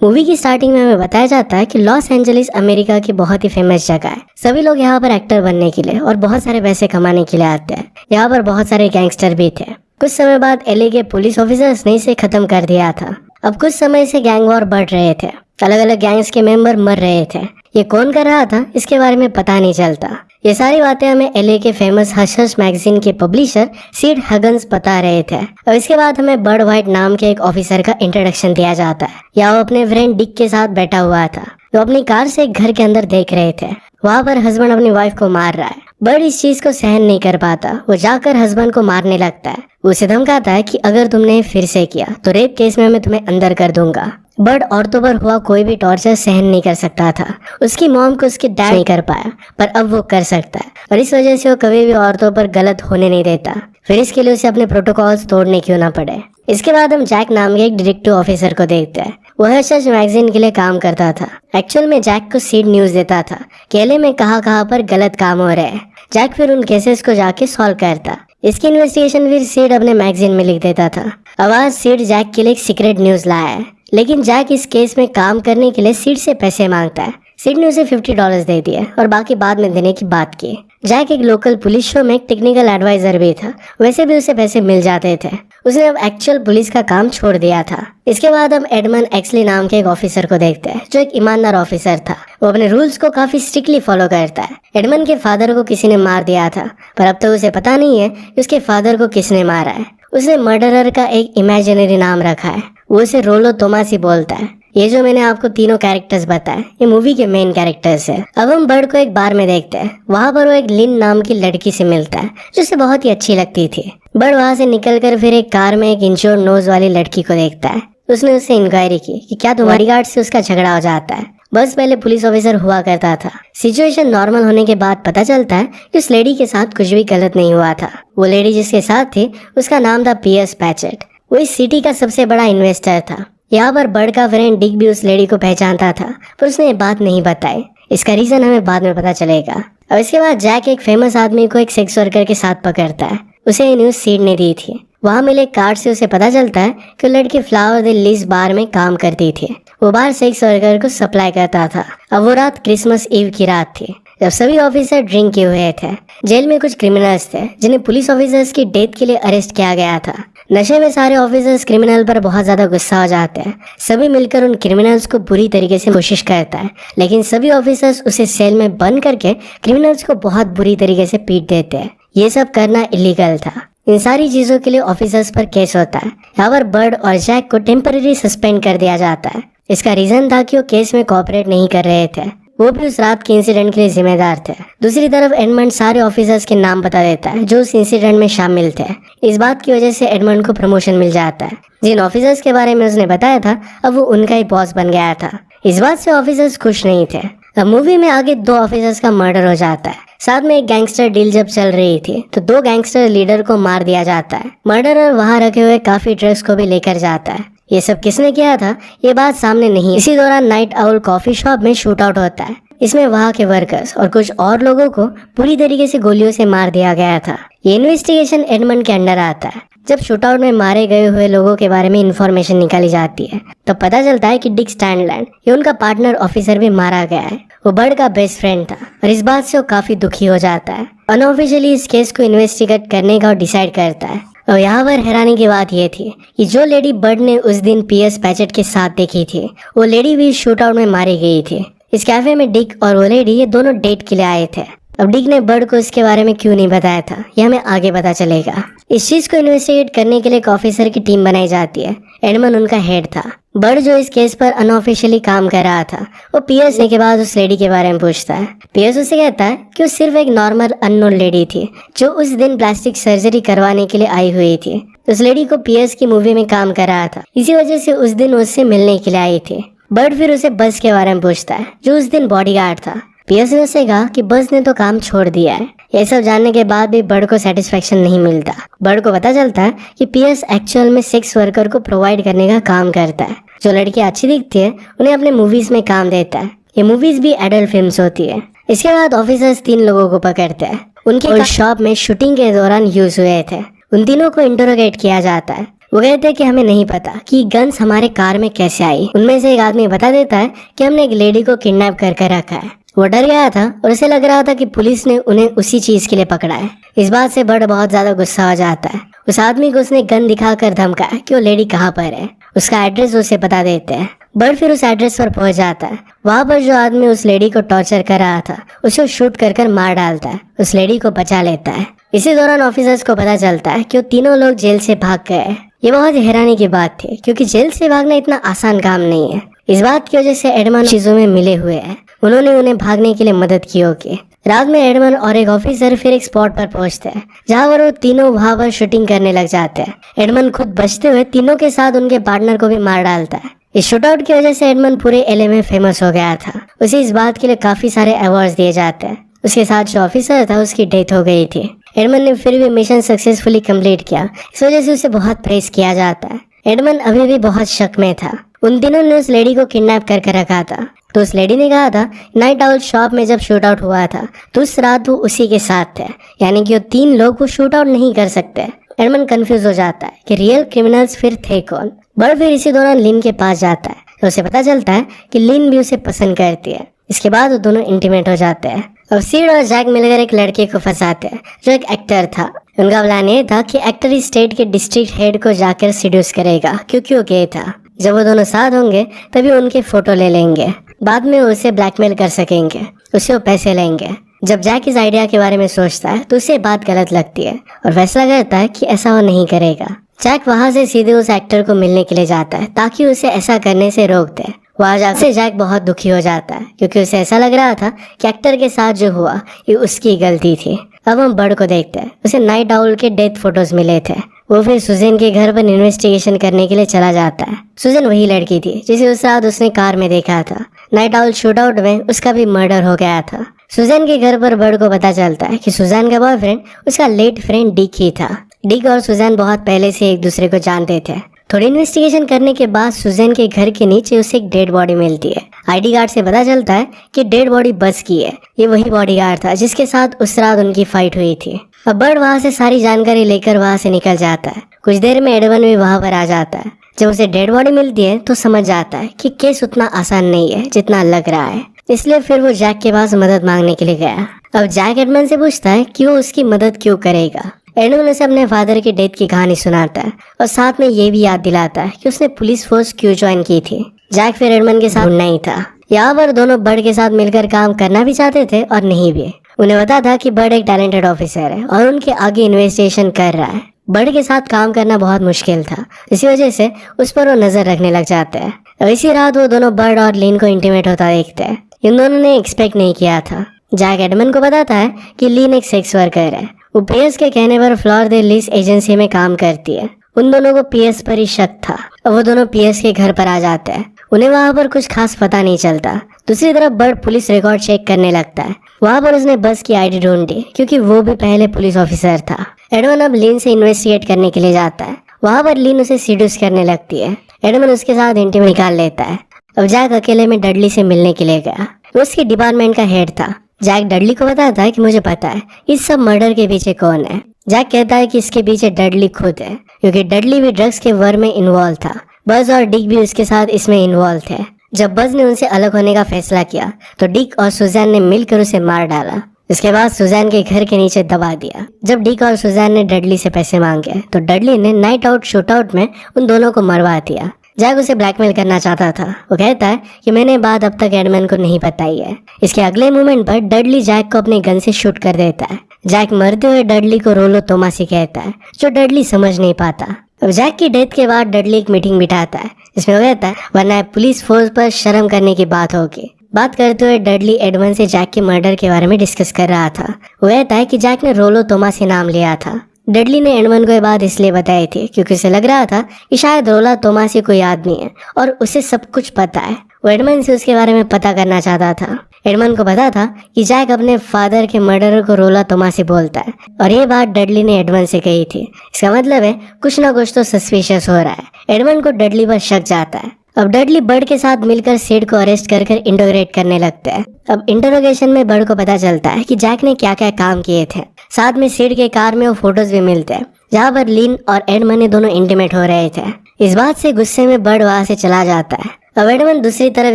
Movie की starting में हमें बताया जाता है कि लॉस एंजलिस अमेरिका की बहुत ही फेमस जगह है। सभी लोग यहाँ पर एक्टर बनने के लिए और बहुत सारे पैसे कमाने के लिए आते हैं। यहाँ पर बहुत सारे गैंगस्टर भी थे। कुछ समय बाद एलए के पुलिस ऑफिसर्स ने इसे खत्म कर दिया था। अब कुछ समय से गैंग वॉर बढ़ रहे थे, अलग अलग गैंग्स के मेंबर मर रहे थे। ये कौन कर रहा था इसके बारे में पता नहीं चलता। ये सारी बातें हमें एलए के फेमस हश हश मैगजीन के पब्लिशर सीड हगन्स बता रहे थे। और इसके बाद हमें बर्ड व्हाइट नाम के एक ऑफिसर का इंट्रोडक्शन दिया जाता है। यहाँ वो अपने फ्रेंड डिक के साथ बैठा हुआ था। वो अपनी कार से एक घर के अंदर देख रहे थे। वहाँ पर हस्बैंड अपनी वाइफ को मार रहा है। बर्ड इस चीज को सहन नहीं कर पाता। वो जाकर हस्बैंड को मारने लगता है। उसे धमकाता है कि अगर तुमने फिर से किया तो रेप केस में मैं तुम्हें अंदर कर दूंगा। बर्ड औरतों पर हुआ कोई भी टॉर्चर सहन नहीं कर सकता था। उसकी मॉम को उसके डैड नहीं कर पाया, पर अब वो कर सकता है और इस वजह से वो कभी भी औरतों पर गलत होने नहीं देता। फिर इसके लिए उसे अपने प्रोटोकॉल्स तोड़ने क्यों ना पड़े। इसके बाद हम जैक नाम के एक डिटेक्टिव ऑफिसर को देखते हैं। वह सच मैगजीन के लिए काम करता था। एक्चुअल में जैक को सीड न्यूज देता था कि एलए में कहाँ पर गलत काम हो रहे हैं। जैक फिर उन केसेस को जाके सॉल्व करता। इसकी इन्वेस्टिगेशन फिर सीड अपने मैगजीन में लिख देता था। अब आज सीड जैक के लिए एक सीक्रेट न्यूज लाया है, लेकिन जैक इस केस में काम करने के लिए सीड से पैसे मांगता है। सीड ने उसे $50 दे दिए और बाकी बाद में देने की बात की। जैक एक लोकल पुलिस शो में एक टेक्निकल एडवाइजर भी था, वैसे भी उसे पैसे मिल जाते थे। उसने अब एक्चुअल पुलिस का काम छोड़ दिया था। इसके बाद हम एडमन एक्सली नाम के एक ऑफिसर को देखते हैं, जो एक ईमानदार ऑफिसर था। वो अपने रूल्स को काफी स्ट्रिक्टली फॉलो करता है। एडमन के फादर को किसी ने मार दिया था, पर अब तो उसे पता नहीं है कि उसके फादर को किसने मारा है। उसने मर्डरर का एक इमेजिनरी नाम रखा है। वो उसे रोलो तोमासी बोलता है। ये जो मैंने आपको तीनों कैरेक्टर्स बताए, ये मूवी के मेन कैरेक्टर्स है। अब हम बर्ड को एक बार में देखते हैं। वहाँ पर वो एक लिन नाम की लड़की से मिलता है, जो उसे बहुत ही अच्छी लगती थी। बर्ड वहाँ से निकलकर फिर एक कार में एक इंश्योर्ड नोज वाली लड़की को देखता है। उसने उससे इंक्वायरी की कि क्या तुम्हारी गार्ड से उसका झगड़ा हो जाता है। बस पहले पुलिस ऑफिसर हुआ करता था। सिचुएशन नॉर्मल होने के बाद पता चलता है कि उस लेडी के साथ कुछ भी गलत नहीं हुआ था। वो लेडी जिसके साथ थी उसका नाम था पीएस पैचेट। वो इस सिटी का सबसे बड़ा इन्वेस्टर था। यहाँ पर बर्ड का फ्रेंड डिक भी उस लेडी को पहचानता था, पर उसने ये बात नहीं बताई। इसका रीजन हमें बाद में पता चलेगा। और इसके बाद जैक एक फेमस आदमी को एक सेक्स वर्कर के साथ पकड़ता है। उसे ये न्यूज सीड ने दी थी। वहाँ मिले कार्ड से उसे पता चलता है कि लड़की फ्लावर द लिज बार में काम करती थी। वो बार सेक्स वर्कर को सप्लाई करता था। अब वो रात क्रिसमस ईव की रात थी, जब सभी ऑफिसर ड्रिंक किए हुए थे। जेल में कुछ क्रिमिनल्स थे जिन्हें पुलिस ऑफिसर्स की डेथ के लिए अरेस्ट किया गया था। नशे में सारे ऑफिसर्स क्रिमिनल पर बहुत ज्यादा गुस्सा हो जाते हैं। सभी मिलकर उन क्रिमिनल्स को बुरी तरीके से कोशिश करता है, लेकिन सभी ऑफिसर्स उसे सेल में बंद करके क्रिमिनल्स को बहुत बुरी तरीके से पीट देते हैं। ये सब करना इलीगल था। इन सारी चीजों के लिए ऑफिसर्स पर केस होता है। यहाँ पर बर्ड और जैक को टेम्पररी सस्पेंड कर दिया जाता है। इसका रीजन था कि वो केस में कोऑपरेट नहीं कर रहे थे। वो भी उस रात के इंसिडेंट के लिए जिम्मेदार थे। दूसरी तरफ एडमंड सारे ऑफिसर्स के नाम बता देता है जो उस इंसिडेंट में शामिल थे। इस बात की वजह से एडमंड को प्रमोशन मिल जाता है। जिन ऑफिसर्स के बारे में उसने बताया था, अब वो उनका ही बॉस बन गया था। इस बात से ऑफिसर्स खुश नहीं थे। अब मूवी में आगे 2 ऑफिसर्स का मर्डर हो जाता है। साथ में एक गैंगस्टर डील जब चल रही थी तो 2 गैंगस्टर लीडर को मार दिया जाता है। मर्डरर वहाँ रखे हुए काफी ड्रग्स को भी लेकर जाता है। ये सब किसने किया था ये बात सामने नहीं। इसी दौरान नाइट आउल कॉफी शॉप में शूट आउट होता है। इसमें वहाँ के वर्कर्स और कुछ और लोगों को पूरी तरीके से गोलियों से मार दिया गया था। ये इन्वेस्टिगेशन एडमंड के अंडर आता है। जब शूटआउट में मारे गए हुए लोगों के बारे में इंफॉर्मेशन निकाली जाती है तो पता चलता है कि डिक स्टैंडलैंड, ये उनका पार्टनर ऑफिसर भी मारा गया है। वो बर्ड का बेस्ट फ्रेंड था और इस बात से वो काफी दुखी हो जाता है। अनऑफिशियली इस केस को इन्वेस्टिगेट करने का डिसाइड करता है। और यहाँ पर हैरानी की बात ये थी कि जो लेडी बर्ड ने उस दिन पीएस पैचेट के साथ देखी थी, वो लेडी भी शूटआउट में मारी गई थी। इस कैफे में डिक और वो लेडी ये दोनों डेट के लिए आए थे। अब डिक ने बर्ड को इसके बारे में क्यों नहीं बताया था ये हमें आगे पता चलेगा। इस चीज को इन्वेस्टिगेट करने के लिए एक ऑफिसर की टीम बनाई जाती है। एडमन उनका हेड था। बर्ड जो इस केस पर अनऑफिशियली काम कर रहा था, वो पीएस ने के बाद उस लेडी के बारे में पूछता है। पीएस उसे कहता है कि वो सिर्फ एक नॉर्मल अननोन लेडी थी जो उस दिन प्लास्टिक सर्जरी करवाने के लिए आई हुई थी। उस लेडी को पीएस की मूवी में काम कर रहा था, इसी वजह से उस दिन उससे मिलने के लिए आई थी। बर्ड फिर उसे बस के बारे में पूछता है जो उस दिन बॉडीगार्ड था। पीएस ने उसे कहा कि बस ने तो काम छोड़ दिया है। ये सब जानने के बाद भी बर्ड को सेटिस्फेक्शन नहीं मिलता। बर्ड को पता चलता है कि पीएस एक्चुअल में सेक्स वर्कर को प्रोवाइड करने का काम करता है। जो लड़कियां अच्छी दिखती है उन्हें अपने मूवीज में काम देता है। ये मूवीज भी एडल्ट फिल्म्स होती है। इसके बाद ऑफिसर्स 3 लोगों को पकड़ते हैं। उनके शॉप में शूटिंग के दौरान यूज हुए थे। उन तीनों को इंटरोगेट किया जाता है। वो कहते हैं कि हमें नहीं पता कि गन्स हमारे कार में कैसे आई। उनमें से एक आदमी बता देता है कि हमने एक लेडी को किडनैप कर रखा है। वो डर गया था और उसे लग रहा था कि पुलिस ने उन्हें उसी चीज के लिए पकड़ा है। इस बात से बर्ड बहुत ज्यादा गुस्सा हो जाता है। उस आदमी को उसने गन दिखाकर धमकाया कि वो लेडी कहाँ पर है। उसका एड्रेस उसे बता देते हैं। बर्ड फिर उस एड्रेस पर पहुंच जाता है। वहां पर जो आदमी उस लेडी को टॉर्चर कर रहा था उसे शूट कर मार डालता है। उस लेडी को बचा लेता है। इसी दौरान ऑफिसर्स को पता चलता है कि वो तीनों लोग जेल से भाग गए। ये बहुत हैरानी की बात थी क्योंकि जेल से भागना इतना आसान काम नहीं है। इस बात की वजह से एडमंड चीजों में मिले हुए हैं। उन्होंने उन्हें भागने के लिए मदद की होगी। रात में एडमंड और एक ऑफिसर फिर एक स्पॉट पर पहुंचते हैं जहां पर वो तीनों वहां पर शूटिंग करने लग जाते हैं। एडमंड खुद बचते हुए तीनों के साथ उनके पार्टनर को भी मार डालता है। इस शूटआउट की वजह से एडमंड पूरे एलए में फेमस हो गया था। उसे इस बात के लिए काफी सारे अवार्ड्स दिए जाते हैं। उसके साथ जो ऑफिसर था उसकी डेथ हो गई थी। एडमंड ने फिर भी मिशन सक्सेसफुली कंप्लीट किया। इस वजह से उसे बहुत प्रेज किया जाता है। एडमंड अभी भी बहुत शक में था। उन दिनों ने उस लेडी को किडनैप कर रखा था। तो उस लेडी ने कहा था नाइट आउल शॉप में जब शूट आउट हुआ था तो उस रात वो उसी के साथ थे, यानी कि वो तीन लोग वो शूट आउट नहीं कर सकते। एडमंड कंफ्यूज हो जाता है कि रियल क्रिमिनल्स फिर थे कौन। बर्ड फिर इसी दौरान लिन के पास जाता है तो उसे पता चलता है कि लिन भी उसे पसंद करती है। इसके बाद वो दोनों इंटीमेट हो जाते हैं। अब सीड और जैक मिलकर एक लड़के को फंसाते हैं जो एक एक्टर था। उनका प्लान ये था कि एक्टर इस स्टेट के डिस्ट्रिक्ट हेड को जाकर सीड्यूस करेगा क्योंकि वो गे था। जब वो दोनों साथ होंगे तभी उनके फोटो ले लेंगे। बाद में उसे ब्लैकमेल कर सकेंगे, उससे वो पैसे लेंगे। जब जैक इस आइडिया के बारे में सोचता है तो उसे बात गलत लगती है और फैसला करता है कि ऐसा वो नहीं करेगा। जैक वहां से सीधे उस एक्टर को मिलने के लिए जाता है ताकि उसे ऐसा करने से रोक दे। वहां जाकर जैक बहुत दुखी हो जाता है क्योंकि उसे ऐसा लग रहा था कि एक्टर के साथ जो हुआ ये उसकी गलती थी। अब हम बर्ड को देखते हैं। उसे नाइट आउल के डेथ फोटोज मिले थे। वो फिर सुजैन के घर पर इन्वेस्टिगेशन करने के लिए चला जाता है। सुजैन वही लड़की थी जिसे उस रात उसने कार में देखा था। नाइट आउल शूटआउट में उसका भी मर्डर हो गया था। सुजैन के घर पर बर्ड को पता चलता है कि सुजैन का बॉयफ्रेंड उसका लेट फ्रेंड डिक ही था। डिक और सुजैन बहुत पहले से एक दूसरे को जानते थे। थोड़ी इन्वेस्टिगेशन करने के बाद सुजैन के घर के नीचे उसे एक डेड बॉडी मिलती है। आईडी कार्ड से पता चलता है कि डेड बॉडी बस की है। ये वही बॉडीगार्ड था जिसके साथ उस रात उनकी फाइट हुई थी। अब बर्ड वहां से सारी जानकारी लेकर वहां से निकल जाता है। कुछ देर में एडमंड भी वहां पर आ जाता है। जब उसे डेड बॉडी मिलती है तो समझ जाता है कि केस उतना आसान नहीं है जितना लग रहा है। इसलिए फिर वो जैक के पास मदद मांगने के लिए गया। अब जैक एडमंड से पूछता है कि वो उसकी मदद क्यों करेगा। एडमंड उसे अपने फादर की डेथ की कहानी सुनाता है और साथ में ये भी याद दिलाता है कि उसने पुलिस फोर्स क्यों ज्वाइन की थी। जैक फिर एडमंड के साथ ढूंढना ही था। यहाँ पर दोनों बर्ड के साथ मिलकर काम करना भी चाहते थे और नहीं भी। उन्हें पता था कि बर्ड एक टैलेंटेड ऑफिसर है और उनके आगे इन्वेस्टिगेशन कर रहा है। बर्ड के साथ काम करना बहुत मुश्किल था, इसी वजह से उस पर वो नजर रखने लग जाते हैं। अब इसी रात वो दोनों बर्ड और लिन को इंटीमेट होता देखते हैं। इन दोनों ने एक्सपेक्ट नहीं किया था। जैक एडमंड को बताता है कि लिन एक सेक्स वर्कर है। वो पीएस के कहने पर फ्लोर दे लीज एजेंसी में काम करती है। उन दोनों को पीएस पर ही शक था और वो दोनों पीएस के घर पर आ जाते हैं। उन्हें वहां पर कुछ खास पता नहीं चलता। दूसरी तरफ बर्ड पुलिस रिकॉर्ड चेक करने लगता है। वहां पर उसने बस की आईडी ढूंढी क्योंकि वो भी पहले पुलिस ऑफिसर था। एडमंड अब लिन से इन्वेस्टिगेट करने के लिए जाता है। वहां पर लिन उसे सीड्यूस करने लगती है। एडमंड उसके साथ इंटीमेट निकाल लेता है। अब जैक अकेले में डडली से मिलने के लिए गया। वो उसके डिपार्टमेंट का हेड था। जैक डडली को बताता है कि मुझे पता है इस सब मर्डर के पीछे कौन है। जैक कहता है कि इसके पीछे डडली खुद है क्योंकि डडली भी ड्रग्स के वर में इन्वॉल्व था। बज और डिक भी उसके साथ इसमें इन्वॉल्व थे। जब बज ने उनसे अलग होने का फैसला किया तो डिक और सुजैन ने मिलकर उसे मार डाला। इसके बाद सुजैन के घर के नीचे दबा दिया। जब डिक और सुजैन ने डडली से पैसे मांगे तो डडली ने नाइट आउट शूटआउट में उन दोनों को मरवा दिया। जैक उसे ब्लैकमेल करना चाहता था। वो कहता है कि मैंने बात अब तक एडमंड को नहीं बताई है। इसके अगले मोमेंट पर डडली जैक को अपने गन से शूट कर देता है। जैक मरते हुए डडली को रोलो तोमासी कहता है जो डडली समझ नहीं पाता। अब जैक की डेथ के बाद डडली एक मीटिंग बिठाता है जिसमें वो कहता है वरना पुलिस फोर्स पर शर्म करने की बात होगी। बात करते हुए डडली एडमंड से जैक के मर्डर के बारे में डिस्कस कर रहा था। वो कहता है कि जैक ने रोलो तोमासी नाम लिया था। डडली ने एडमंड को ये बात इसलिए बताई थी क्योंकि उसे लग रहा था कि शायद रोला तोमासी कोई आदमी है और उसे सब कुछ पता है। वो एडमंड से उसके बारे में पता करना चाहता था। एडमंड को पता था कि जैक अपने फादर के मर्डरर को रोला तोमासी बोलता है और ये बात डडली ने एडमंड से कही थी। इसका मतलब है कुछ ना कुछ तो सस्पिशियस हो रहा है। एडमंड को डडली पर शक जाता है। अब डडली बर्ड के साथ मिलकर सेड को अरेस्ट कर इंटरोगेट करने लगते हैं। अब इंटरोगेशन में बर्ड को पता चलता है कि जैक ने क्या क्या काम किए थे। साथ में सेड के कार में वो फोटोज भी मिलते हैं जहाँ पर लिन और एडमन दोनों इंटीमेट हो रहे थे। इस बात से गुस्से में बर्ड वहाँ से चला जाता है। अब एडमन दूसरी तरफ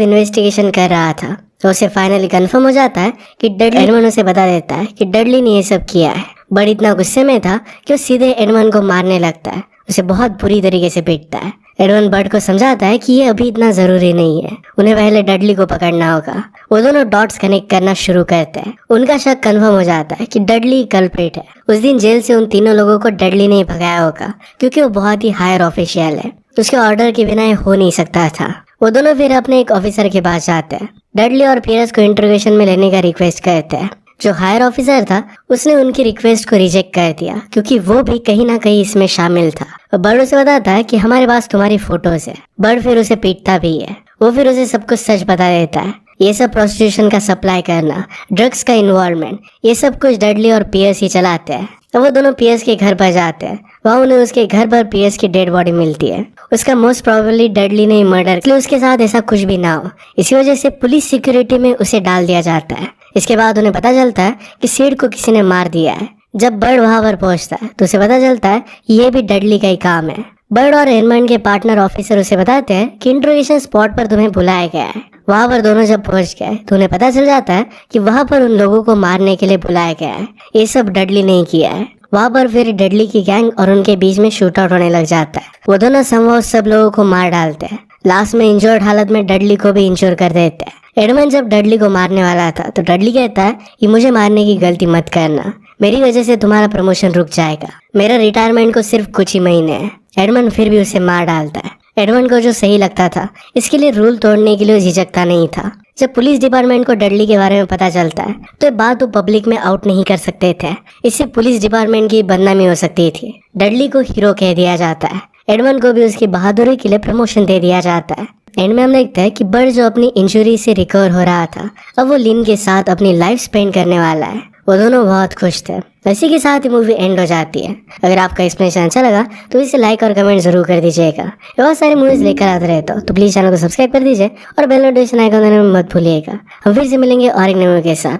इन्वेस्टिगेशन कर रहा था तो उसे फाइनली कंफर्म हो जाता है कि डडली, एडमन उसे बता देता है कि डडली ने ये सब किया है। बर्ड इतना गुस्से में था कि वो सीधे एडमन को मारने लगता है, उसे बहुत बुरी तरीके से पीटता है। एडमन बर्ड को समझाता है कि ये अभी इतना जरूरी नहीं है, उन्हें पहले डडली को पकड़ना होगा। वो दोनों डॉट्स कनेक्ट करना शुरू करते हैं। उनका शक कंफर्म हो जाता है कि डडली कल्प्रिट है। उस दिन जेल से उन तीनों लोगों को डडली ने ही भगाया होगा क्योंकि वो बहुत ही हायर ऑफिशियल है, उसके ऑर्डर के बिना ये हो नहीं सकता था। वो दोनों फिर अपने एक ऑफिसर के पास जाते हैं। डडली और पियर्स को इंट्रोगेशन में लेने का रिक्वेस्ट करते हैं। जो हायर ऑफिसर था उसने उनकी रिक्वेस्ट को रिजेक्ट कर दिया क्योंकि वो भी कहीं ना कहीं इसमें शामिल था। बर्ड उसे बताता है कि हमारे पास तुम्हारी फोटोज है। बर्ड फिर उसे पीटता भी है। वो फिर उसे सब कुछ सच बता देता है। ये सब प्रोस्टिट्यूशन का सप्लाई करना, ड्रग्स का इन्वॉल्वमेंट, ये सब कुछ डडली और पियर्स ही चलाते हैं। तो वो दोनों पियर्स के घर पर जाते हैं। वहाँ उन्हें उसके घर पर पियर्स की डेड बॉडी मिलती है। उसका मोस्ट प्रोबेबली डडली ने मर्डर, इसलिए उसके साथ ऐसा कुछ भी ना हो, इसी वजह से पुलिस सिक्योरिटी में उसे डाल दिया जाता है। इसके बाद उन्हें पता चलता है कि सीड को किसी ने मार दिया है। जब बर्ड वहाँ पर पहुँचता है तो उसे पता चलता है ये भी डडली का ही काम है। बर्ड और एडमंड के पार्टनर ऑफिसर उसे बताते हैं कि इंट्रोगेशन स्पॉट पर तुम्हें बुलाया गया है। वहाँ पर दोनों जब पहुँच गए तो उन्हें पता चल जाता है कि वहाँ पर उन लोगों को मारने के लिए बुलाया गया है। ये सब डडली ने किया है। वहाँ पर फिर डडली की गैंग और उनके बीच में शूट आउट होने लग जाता है। वो दोनों संभव सब लोगों को मार डालते हैं। लास्ट में इंजर्ड हालत में डडली को भी इंश्योर कर देते हैं। एडमंड जब डडली को मारने वाला था तो डडली कहता है कि मुझे मारने की गलती मत करना, मेरी वजह से तुम्हारा प्रमोशन रुक जाएगा, मेरा रिटायरमेंट को सिर्फ कुछ ही महीने है। एडमंड फिर भी उसे मार डालता है। एडमंड को जो सही लगता था इसके लिए रूल तोड़ने के लिए झिझकता नहीं था। जब पुलिस डिपार्टमेंट को डडली के बारे में पता चलता है तो ये बात वो पब्लिक में आउट नहीं कर सकते थे, इससे पुलिस डिपार्टमेंट की बदनामी हो सकती थी। डडली को हीरो कह दिया जाता है। एडमंड को भी उसकी बहादुरी के लिए प्रमोशन दे दिया जाता है। एंड में हम देखते हैं कि बर्ड जो अपनी इंजरी से रिकवर हो रहा था अब वो लिन के साथ अपनी लाइफ स्पेंड करने वाला है। वो दोनों बहुत खुश थे। इसी के साथ ही मूवी एंड हो जाती है। अगर आपका एक्सप्लेनेशन अच्छा लगा तो इसे लाइक और कमेंट जरूर कर दीजिएगा। बहुत सारी मूवीज लेकर आते रहते हो तो प्लीज चैनल को सब्सक्राइब कर दीजिए और बेल नोटिफिकेशन आइकन देने में मत भूलिएगा। हम फिर से मिलेंगे और एक नई मूवी के साथ।